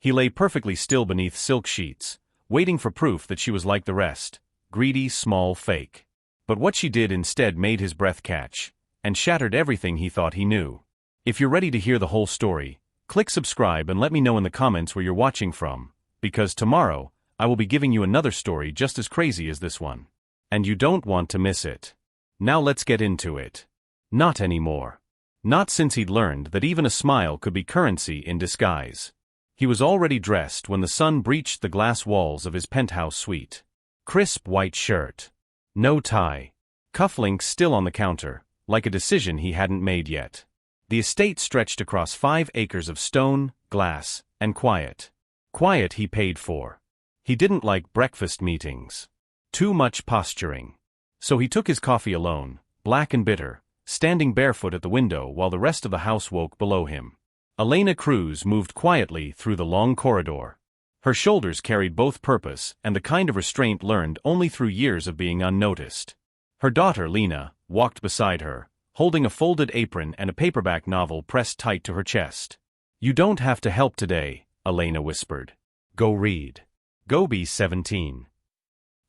He lay perfectly still beneath silk sheets, waiting for proof that she was like the rest, greedy, small fake. But what she did instead made his breath catch, and shattered everything he thought he knew. If you're ready to hear the whole story, click subscribe and let me know in the comments where you're watching from, because tomorrow, I will be giving you another story just as crazy as this one. And you don't want to miss it. Now let's get into it. Not anymore. Not since he'd learned that even a smile could be currency in disguise. He was already dressed when the sun breached the glass walls of his penthouse suite. Crisp white shirt. No tie. Cufflinks still on the counter, like a decision he hadn't made yet. The estate stretched across 5 acres of stone, glass, and quiet. Quiet he paid for. He didn't like breakfast meetings. Too much posturing. So he took his coffee alone, black and bitter, standing barefoot at the window while the rest of the house woke below him. Elena Cruz moved quietly through the long corridor. Her shoulders carried both purpose and the kind of restraint learned only through years of being unnoticed. Her daughter, Lena, walked beside her, holding a folded apron and a paperback novel pressed tight to her chest. "You don't have to help today," Elena whispered. "Go read. Go be 17.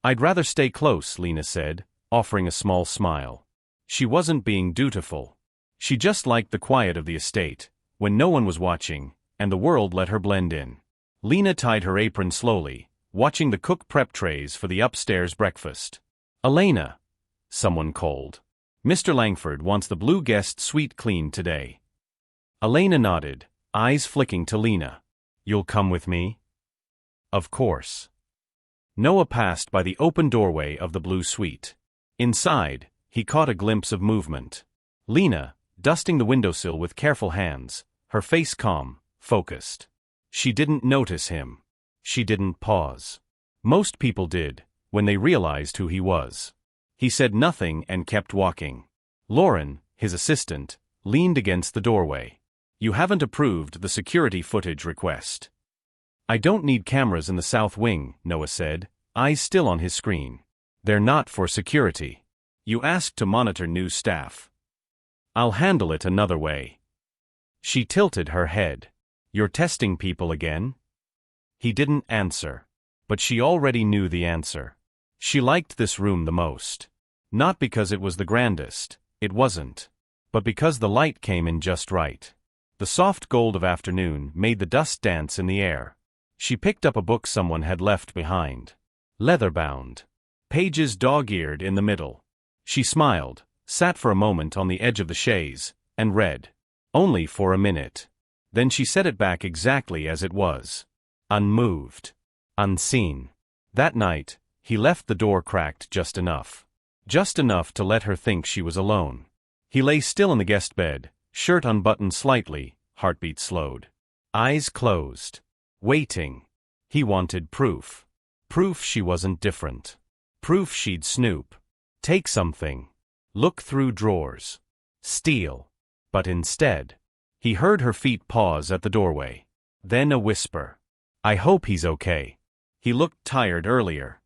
"I'd rather stay close," Lena said, offering a small smile. She wasn't being dutiful. She just liked the quiet of the estate, when no one was watching, and the world let her blend in. Lena tied her apron slowly, watching the cook prep trays for the upstairs breakfast. "Elena," someone called. "Mr. Langford wants the blue guest suite cleaned today." Elena nodded, eyes flicking to Lena. "You'll come with me?" "Of course." Noah passed by the open doorway of the blue suite. Inside, he caught a glimpse of movement. Lena, dusting the windowsill with careful hands, her face calm, focused. She didn't notice him. She didn't pause. Most people did, when they realized who he was. He said nothing and kept walking. Lauren, his assistant, leaned against the doorway. "You haven't approved the security footage request." "I don't need cameras in the south wing," Noah said, eyes still on his screen. "They're not for security. You asked to monitor new staff." "I'll handle it another way." She tilted her head. "You're testing people again?" He didn't answer. But she already knew the answer. She liked this room the most. Not because it was the grandest, it wasn't. But because the light came in just right. The soft gold of afternoon made the dust dance in the air. She picked up a book someone had left behind. Leather-bound. Pages dog-eared in the middle. She smiled, sat for a moment on the edge of the chaise, and read. Only for a minute. Then she set it back exactly as it was. Unmoved. Unseen. That night, he left the door cracked just enough. Just enough to let her think she was alone. He lay still in the guest bed, shirt unbuttoned slightly, heartbeat slowed. Eyes closed. Waiting. He wanted proof. Proof she wasn't different. Proof she'd snoop. Take something. Look through drawers. Steal. But instead, he heard her feet pause at the doorway. Then a whisper. "I hope he's okay." He looked tired earlier.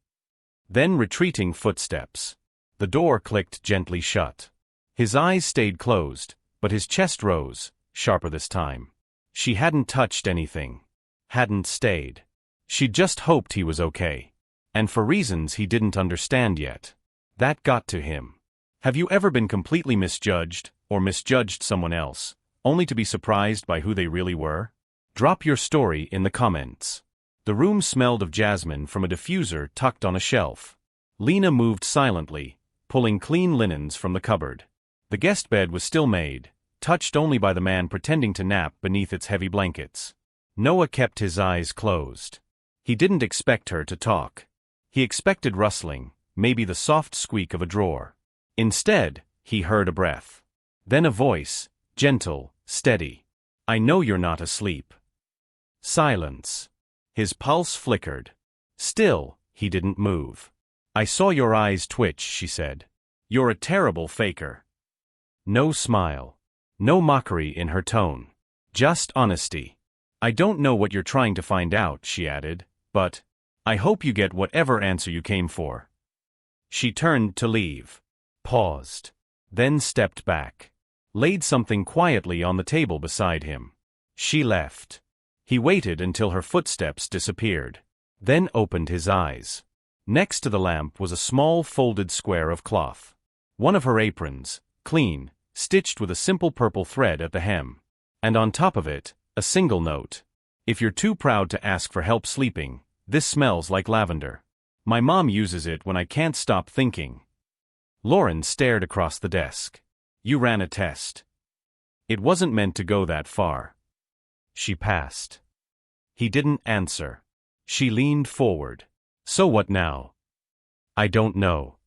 Then retreating footsteps. The door clicked gently shut. His eyes stayed closed, but his chest rose, sharper this time. She hadn't touched anything. Hadn't stayed. She'd just hoped he was okay. And for reasons he didn't understand yet. That got to him. Have you ever been completely misjudged, or misjudged someone else, only to be surprised by who they really were? Drop your story in the comments. The room smelled of jasmine from a diffuser tucked on a shelf. Lena moved silently, pulling clean linens from the cupboard. The guest bed was still made, touched only by the man pretending to nap beneath its heavy blankets. Noah kept his eyes closed. He didn't expect her to talk. He expected rustling, maybe the soft squeak of a drawer. Instead, he heard a breath. Then a voice, gentle, steady. "I know you're not asleep." Silence. His pulse flickered. Still, he didn't move. "I saw your eyes twitch," she said. "You're a terrible faker." No smile. No mockery in her tone. Just honesty. "I don't know what you're trying to find out," she added, "but I hope you get whatever answer you came for." She turned to leave. Paused. Then stepped back. Laid something quietly on the table beside him. She left. He waited until her footsteps disappeared, then opened his eyes. Next to the lamp was a small folded square of cloth. One of her aprons, clean, stitched with a simple purple thread at the hem. And on top of it, a single note. If you're too proud to ask for help sleeping, this smells like lavender. My mom uses it when I can't stop thinking. Lauren stared across the desk. You ran a test. It wasn't meant to go that far. She passed. He didn't answer. She leaned forward. So what now? I don't know.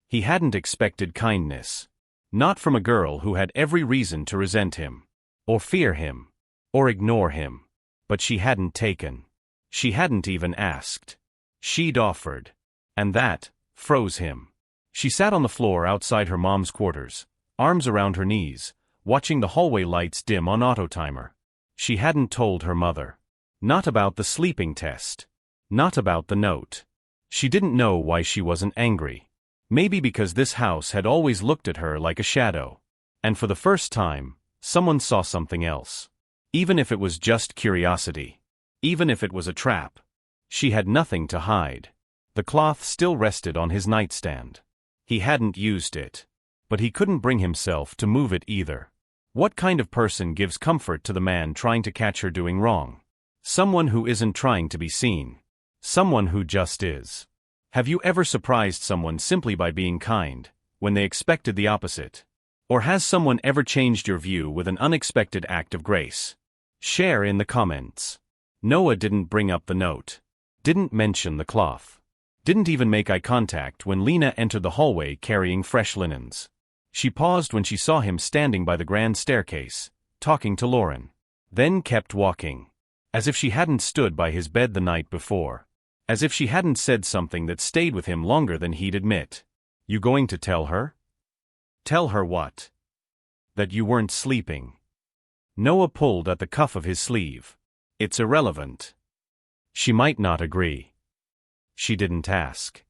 He hadn't expected kindness. Not from a girl who had every reason to resent him, or fear him, or ignore him. But she hadn't taken. She hadn't even asked. She'd offered. And that froze him. She sat on the floor outside her mom's quarters, arms around her knees, watching the hallway lights dim on auto-timer. She hadn't told her mother. Not about the sleeping test. Not about the note. She didn't know why she wasn't angry. Maybe because this house had always looked at her like a shadow. And for the first time, someone saw something else. Even if it was just curiosity. Even if it was a trap. She had nothing to hide. The cloth still rested on his nightstand. He hadn't used it. But he couldn't bring himself to move it either. What kind of person gives comfort to the man trying to catch her doing wrong? Someone who isn't trying to be seen. Someone who just is. Have you ever surprised someone simply by being kind, when they expected the opposite? Or has someone ever changed your view with an unexpected act of grace? Share in the comments. Noah didn't bring up the note. Didn't mention the cloth. Didn't even make eye contact when Lena entered the hallway carrying fresh linens. She paused when she saw him standing by the grand staircase, talking to Lauren. Then kept walking. As if she hadn't stood by his bed the night before. As if she hadn't said something that stayed with him longer than he'd admit. You going to tell her? Tell her what? That you weren't sleeping. Noah pulled at the cuff of his sleeve. It's irrelevant. She might not agree. She didn't ask.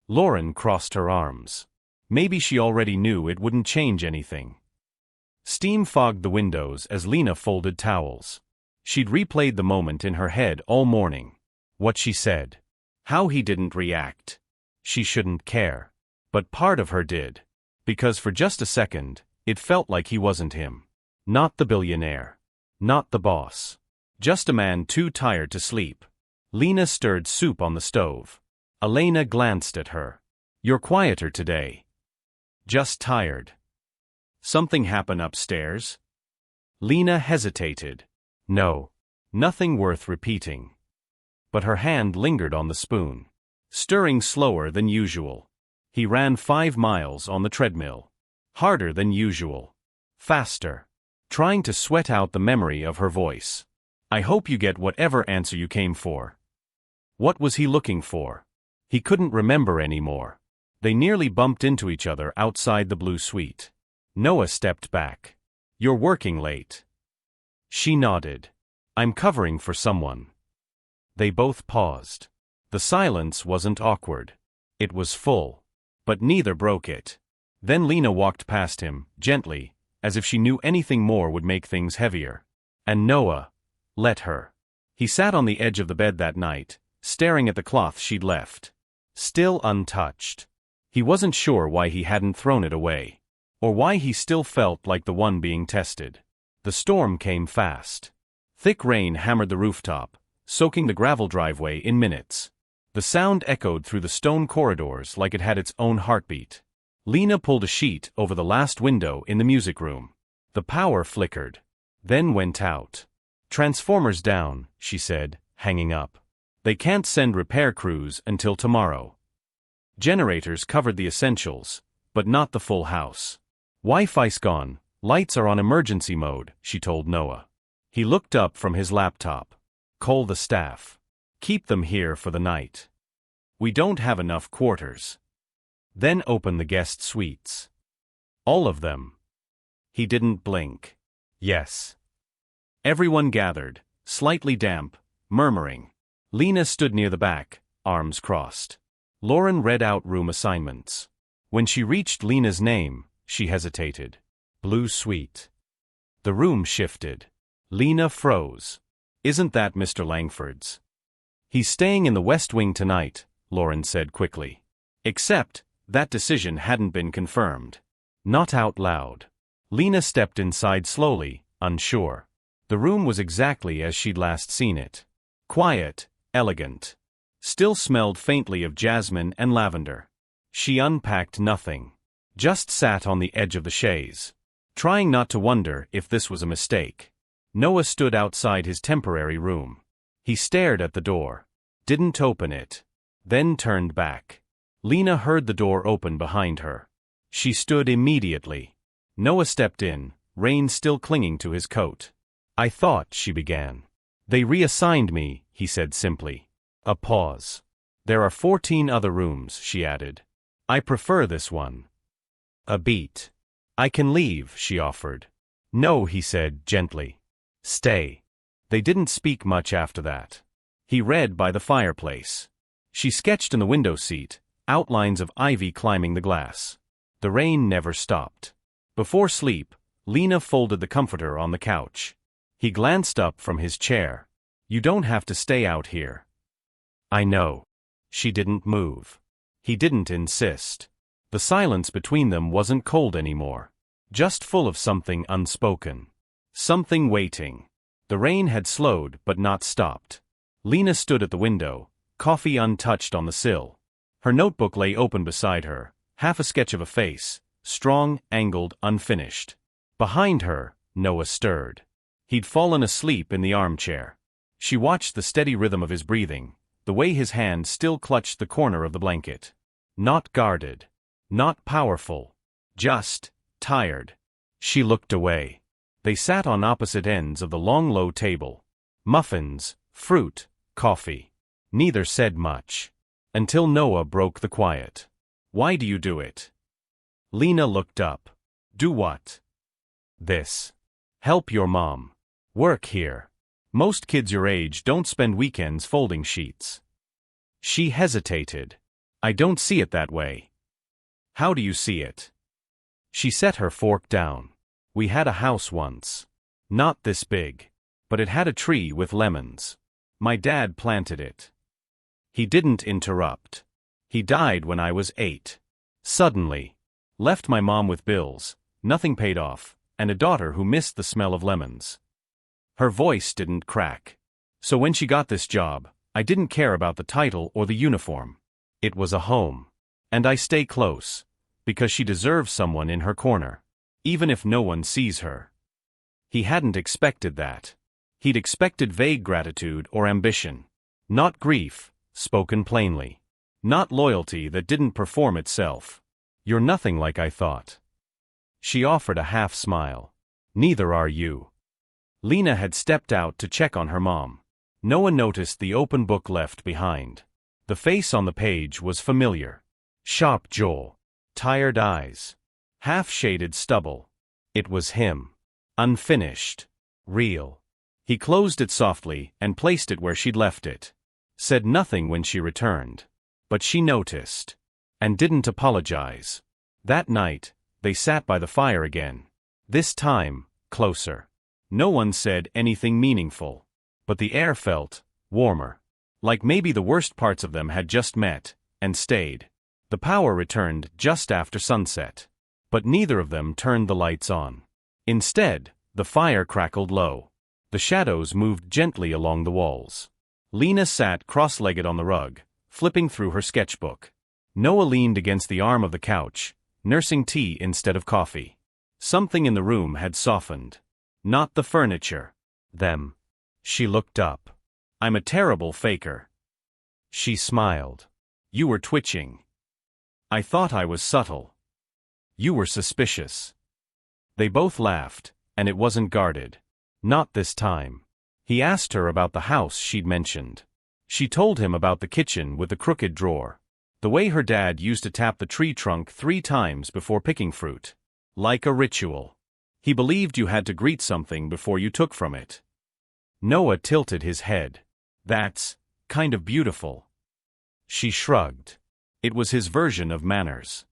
Lauren crossed her arms. Maybe she already knew it wouldn't change anything. Steam fogged the windows as Lena folded towels. She'd replayed the moment in her head all morning. What she said. How he didn't react. She shouldn't care. But part of her did. Because for just a second, it felt like he wasn't him. Not the billionaire. Not the boss. Just a man too tired to sleep. Lena stirred soup on the stove. Elena glanced at her. You're quieter today. Just tired. Something happened upstairs? Lena hesitated. No. Nothing worth repeating. But her hand lingered on the spoon. Stirring slower than usual. He ran 5 miles on the treadmill. Harder than usual. Faster. Trying to sweat out the memory of her voice. I hope you get whatever answer you came for. What was he looking for? He couldn't remember anymore. They nearly bumped into each other outside the blue suite. Noah stepped back. You're working late. She nodded. I'm covering for someone. They both paused. The silence wasn't awkward. It was full. But neither broke it. Then Lena walked past him, gently, as if she knew anything more would make things heavier. And Noah let her. He sat on the edge of the bed that night, staring at the cloth she'd left. Still untouched. He wasn't sure why he hadn't thrown it away. Or why he still felt like the one being tested. The storm came fast. Thick rain hammered the rooftop, soaking the gravel driveway in minutes. The sound echoed through the stone corridors like it had its own heartbeat. Lena pulled a sheet over the last window in the music room. The power flickered. Then went out. Transformers down, she said, hanging up. They can't send repair crews until tomorrow. Generators covered the essentials, but not the full house. Wi-Fi's gone, lights are on emergency mode, she told Noah. He looked up from his laptop. Call the staff. Keep them here for the night. We don't have enough quarters. Then open the guest suites. All of them. He didn't blink. Yes. Everyone gathered, slightly damp, murmuring. Lena stood near the back, arms crossed. Lauren read out room assignments. When she reached Lena's name, she hesitated. Blue suite. The room shifted. Lena froze. Isn't that Mr. Langford's? He's staying in the West Wing tonight, Lauren said quickly. Except, that decision hadn't been confirmed. Not out loud. Lena stepped inside slowly, unsure. The room was exactly as she'd last seen it. Quiet, elegant. Still smelled faintly of jasmine and lavender. She unpacked nothing. Just sat on the edge of the chaise, trying not to wonder if this was a mistake. Noah stood outside his temporary room. He stared at the door. Didn't open it. Then turned back. Lena heard the door open behind her. She stood immediately. Noah stepped in, rein still clinging to his coat. I thought, she began. They reassigned me, he said simply. A pause. There are 14 other rooms, she added. I prefer this one. A beat. I can leave, she offered. No, he said gently. Stay. They didn't speak much after that. He read by the fireplace. She sketched in the window seat, outlines of ivy climbing the glass. The rain never stopped. Before sleep, Lena folded the comforter on the couch. He glanced up from his chair. You don't have to stay out here. I know. She didn't move. He didn't insist. The silence between them wasn't cold anymore. Just full of something unspoken. Something waiting. The rain had slowed but not stopped. Lena stood at the window, coffee untouched on the sill. Her notebook lay open beside her, half a sketch of a face, strong, angled, unfinished. Behind her, Noah stirred. He'd fallen asleep in the armchair. She watched the steady rhythm of his breathing, the way his hand still clutched the corner of the blanket. Not guarded. Not powerful. Just tired. She looked away. They sat on opposite ends of the long low table. Muffins, fruit, coffee. Neither said much. Until Noah broke the quiet. Why do you do it? Lena looked up. Do what? This. Help your mom. Work here. Most kids your age don't spend weekends folding sheets. She hesitated. I don't see it that way. How do you see it? She set her fork down. We had a house once. Not this big. But it had a tree with lemons. My dad planted it. He didn't interrupt. He died when I was 8. Suddenly. Left my mom with bills, nothing paid off, and a daughter who missed the smell of lemons. Her voice didn't crack. So when she got this job, I didn't care about the title or the uniform. It was a home. And I stay close, because she deserves someone in her corner, even if no one sees her. He hadn't expected that. He'd expected vague gratitude or ambition. Not grief, spoken plainly. Not loyalty that didn't perform itself. You're nothing like I thought. She offered a half smile. Neither are you. Lena had stepped out to check on her mom. Noah noticed the open book left behind. The face on the page was familiar. Sharp jaw. Tired eyes. Half-shaded stubble. It was him. Unfinished. Real. He closed it softly and placed it where she'd left it. Said nothing when she returned. But she noticed. And didn't apologize. That night, they sat by the fire again. This time, closer. No one said anything meaningful. But the air felt warmer. Like maybe the worst parts of them had just met, and stayed. The power returned just after sunset. But neither of them turned the lights on. Instead, the fire crackled low. The shadows moved gently along the walls. Lena sat cross-legged on the rug, flipping through her sketchbook. Noah leaned against the arm of the couch, nursing tea instead of coffee. Something in the room had softened. Not the furniture. Them. She looked up. I'm a terrible faker. She smiled. You were twitching. I thought I was subtle. You were suspicious. They both laughed, and it wasn't guarded. Not this time. He asked her about the house she'd mentioned. She told him about the kitchen with the crooked drawer. The way her dad used to tap the tree trunk 3 times before picking fruit. Like a ritual. He believed you had to greet something before you took from it. Noah tilted his head. That's kind of beautiful. She shrugged. It was his version of manners.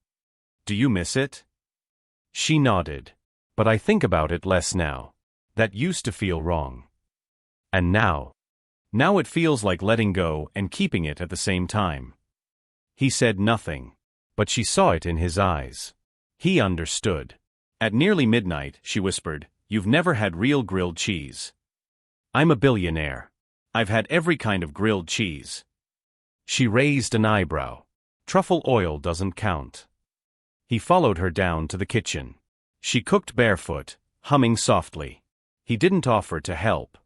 Do you miss it? She nodded. But I think about it less now. That used to feel wrong. And now it feels like letting go and keeping it at the same time. He said nothing, but she saw it in his eyes. He understood. At nearly midnight, she whispered, "You've never had real grilled cheese." "I'm a billionaire. I've had every kind of grilled cheese." She raised an eyebrow. "Truffle oil doesn't count." He followed her down to the kitchen. She cooked barefoot, humming softly. He didn't offer to help.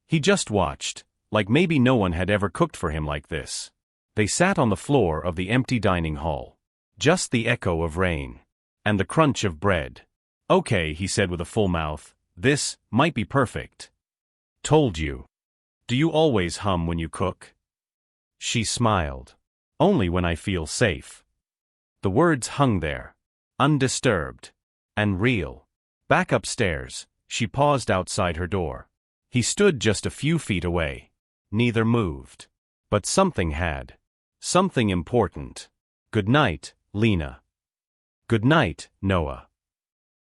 He just watched, like maybe no one had ever cooked for him like this. They sat on the floor of the empty dining hall. Just the echo of rain. And the crunch of bread. "Okay," he said with a full mouth, "this might be perfect." "Told you. Do you always hum when you cook?" She smiled. "Only when I feel safe." The words hung there. Undisturbed. And real. Back upstairs, she paused outside her door. He stood just a few feet away. Neither moved. But something had. Something important. "Good night, Lena." "Good night, Noah."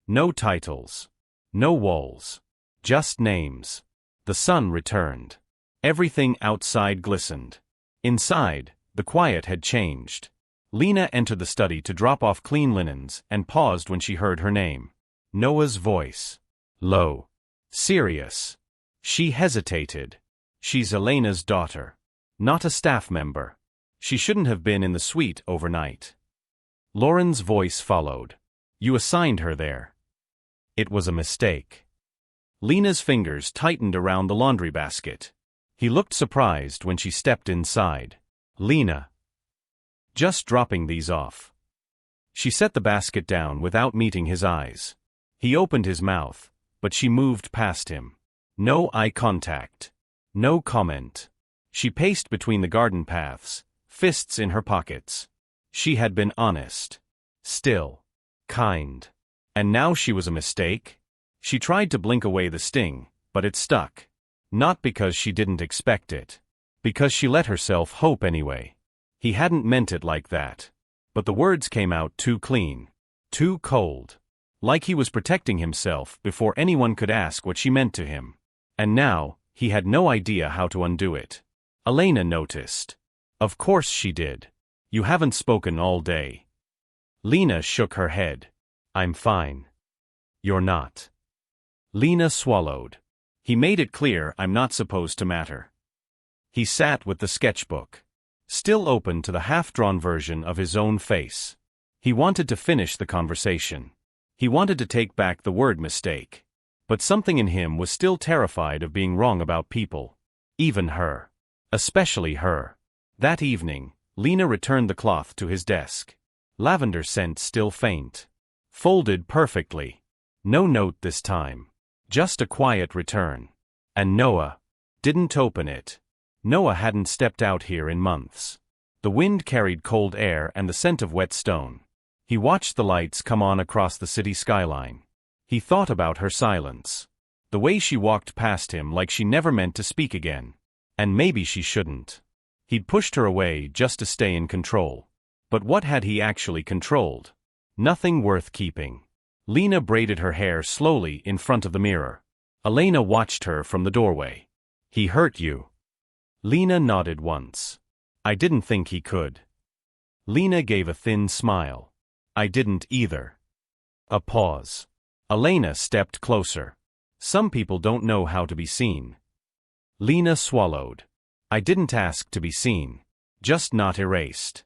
No titles. No walls. Just names. The sun returned. Everything outside glistened. Inside, the quiet had changed. Lena entered the study to drop off clean linens and paused when she heard her name. Noah's voice. Low. Serious. She hesitated. "She's Elena's daughter. Not a staff member. She shouldn't have been in the suite overnight." Lauren's voice followed. "You assigned her there." It was a mistake. Lena's fingers tightened around the laundry basket. He looked surprised when she stepped inside. "Lena." "Just dropping these off." She set the basket down without meeting his eyes. He opened his mouth, but she moved past him. No eye contact. No comment. She paced between the garden paths, fists in her pockets. She had been honest. Still. Kind. And now she was a mistake? She tried to blink away the sting, but it stuck. Not because she didn't expect it. Because she let herself hope anyway. He hadn't meant it like that. But the words came out too clean. Too cold. Like he was protecting himself before anyone could ask what she meant to him. And now, he had no idea how to undo it. Elena noticed. "Of course she did. You haven't spoken all day." Lena shook her head. "I'm fine." "You're not." Lena swallowed. He made it clear, "I'm not supposed to matter." He sat with the sketchbook. Still open to the half-drawn version of his own face. He wanted to finish the conversation. He wanted to take back the word mistake. But something in him was still terrified of being wrong about people. Even her. Especially her. That evening, Lena returned the cloth to his desk. Lavender scent still faint. Folded perfectly. No note this time. Just a quiet return. And Noah didn't open it. Noah hadn't stepped out here in months. The wind carried cold air and the scent of wet stone. He watched the lights come on across the city skyline. He thought about her silence. The way she walked past him like she never meant to speak again. And maybe she shouldn't. He'd pushed her away just to stay in control. But what had he actually controlled? Nothing worth keeping. Lena braided her hair slowly in front of the mirror. Elena watched her from the doorway. "He hurt you." Lena nodded once. "I didn't think he could." Lena gave a thin smile. "I didn't either." A pause. Elena stepped closer. "Some people don't know how to be seen." Lena swallowed. "I didn't ask to be seen. Just not erased."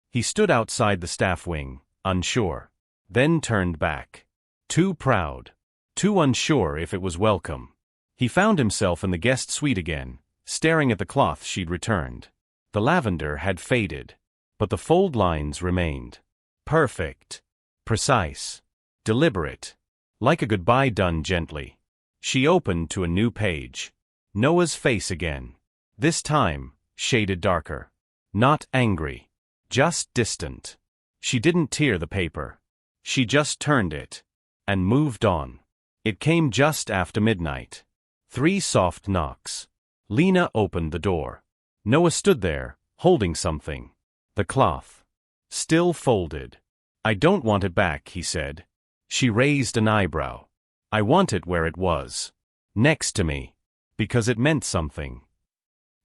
He stood outside the staff wing, unsure. Then turned back. Too proud. Too unsure if it was welcome. He found himself in the guest suite again, staring at the cloth she'd returned. The lavender had faded. But the fold lines remained. Perfect. Precise. Deliberate. Like a goodbye done gently. She opened to a new page. Noah's face again. This time, shaded darker. Not angry. Just distant. She didn't tear the paper. She just turned it. And moved on. It came just after midnight. 3 soft knocks. Lena opened the door. Noah stood there, holding something. The cloth. Still folded. "I don't want it back," he said. She raised an eyebrow. "I want it where it was. Next to me." Because it meant something.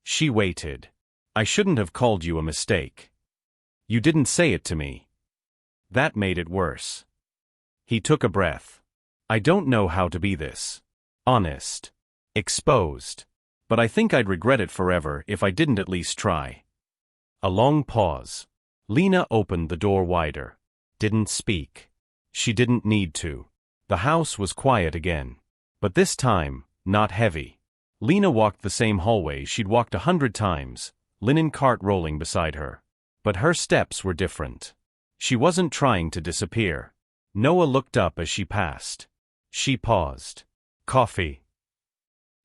She waited. I shouldn't have called you a mistake. You didn't say it to me. That made it worse. He took a breath. I don't know how to be this. Honest. Exposed. But I think I'd regret it forever if I didn't at least try. A long pause. Lena opened the door wider. Didn't speak. She didn't need to. The house was quiet again. But this time, not heavy. Lena walked the same hallway she'd walked 100 times, linen cart rolling beside her. But her steps were different. She wasn't trying to disappear. Noah looked up as she passed. She paused. Coffee.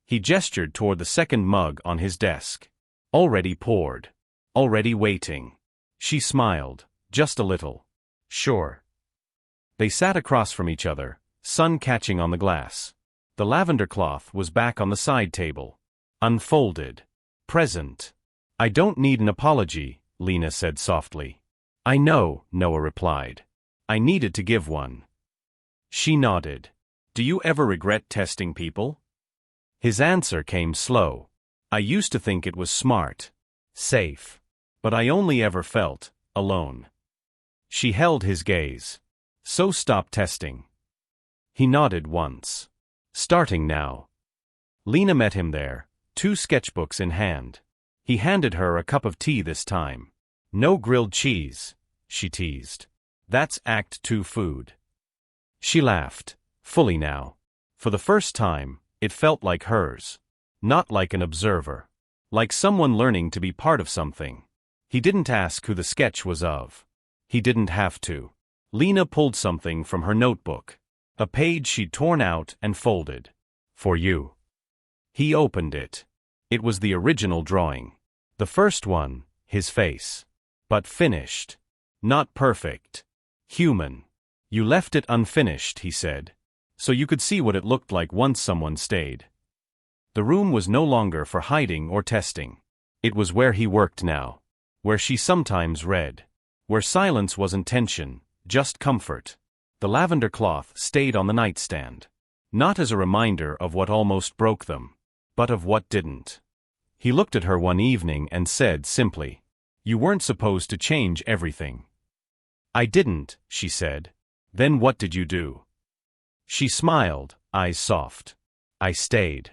He gestured toward the second mug on his desk. Already poured. Already waiting. She smiled, just a little. Sure. They sat across from each other, sun catching on the glass. The lavender cloth was back on the side table. Unfolded. Present. I don't need an apology, Lena said softly. I know, Noah replied. I needed to give one. She nodded. Do you ever regret testing people? His answer came slow. I used to think it was smart. Safe. But I only ever felt alone. She held his gaze. So stop testing. He nodded once. Starting now. Lena met him there, 2 sketchbooks in hand. He handed her a cup of tea this time. No grilled cheese, she teased. That's Act 2 food. She laughed, fully now. For the first time, it felt like hers. Not like an observer. Like someone learning to be part of something. He didn't ask who the sketch was of. He didn't have to. Lena pulled something from her notebook. A page she'd torn out and folded. For you. He opened it. It was the original drawing. The first one, his face. But finished. Not perfect. Human. You left it unfinished, he said. So you could see what it looked like once someone stayed. The room was no longer for hiding or testing. It was where he worked now. Where she sometimes read. Where silence wasn't tension, just comfort. The lavender cloth stayed on the nightstand. Not as a reminder of what almost broke them, but of what didn't. He looked at her one evening and said simply, You weren't supposed to change everything. I didn't, she said. Then what did you do? She smiled, eyes soft. I stayed.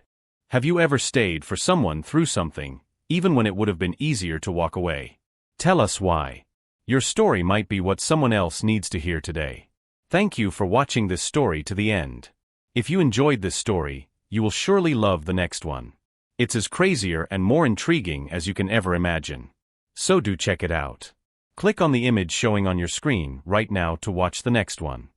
Have you ever stayed for someone through something, even when it would have been easier to walk away? Tell us why. Your story might be what someone else needs to hear today. Thank you for watching this story to the end. If you enjoyed this story, you will surely love the next one. It's as crazier and more intriguing as you can ever imagine. So do check it out. Click on the image showing on your screen right now to watch the next one.